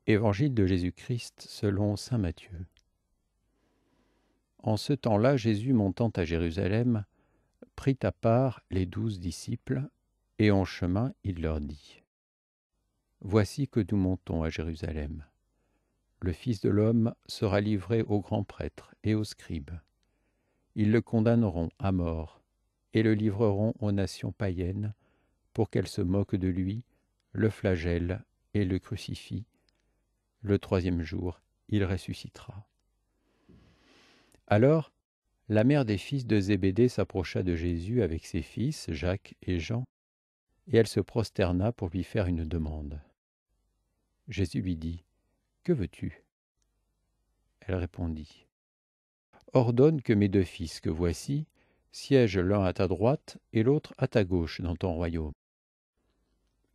Évangile de Jésus-Christ selon saint Matthieu. En ce temps-là, Jésus montant à Jérusalem, prit à part les 12 disciples, et en chemin il leur dit : Voici que nous montons à Jérusalem. Le Fils de l'homme sera livré aux grands prêtres et aux scribes. Ils le condamneront à mort et le livreront aux nations païennes pour qu'elles se moquent de lui, le flagellent et le crucifient. Le 3e jour, il ressuscitera. Alors, la mère des fils de Zébédée s'approcha de Jésus avec ses fils, Jacques et Jean, et elle se prosterna pour lui faire une demande. Jésus lui dit : Que veux-tu ? Elle répondit : Ordonne que mes 2 fils que voici siègent l'un à ta droite et l'autre à ta gauche dans ton royaume.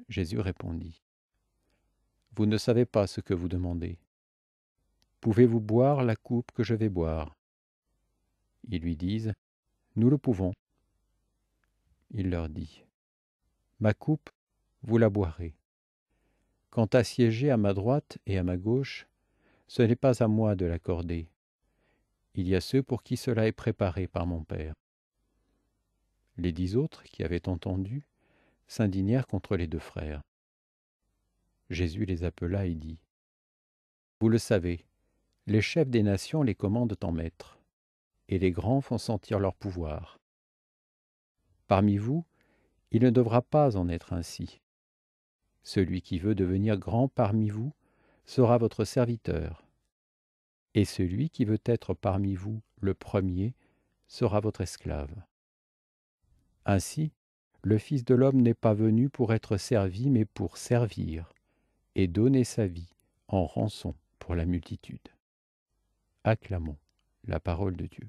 Jésus répondit : Vous ne savez pas ce que vous demandez. Pouvez-vous boire la coupe que je vais boire ? Ils lui disent : Nous le pouvons. Il leur dit : Ma coupe, vous la boirez. Quant à siéger à ma droite et à ma gauche, ce n'est pas à moi de l'accorder. Il y a ceux pour qui cela est préparé par mon Père. Les 10 autres, qui avaient entendu, s'indignèrent contre les 2 frères. Jésus les appela et dit : Vous le savez, les chefs des nations les commandent en maîtres, et les grands font sentir leur pouvoir. Parmi vous, il ne devra pas en être ainsi. Celui qui veut devenir grand parmi vous sera votre serviteur, et celui qui veut être parmi vous le premier sera votre esclave. Ainsi, le Fils de l'homme n'est pas venu pour être servi, mais pour servir, et donner sa vie en rançon pour la multitude. Acclamons la parole de Dieu.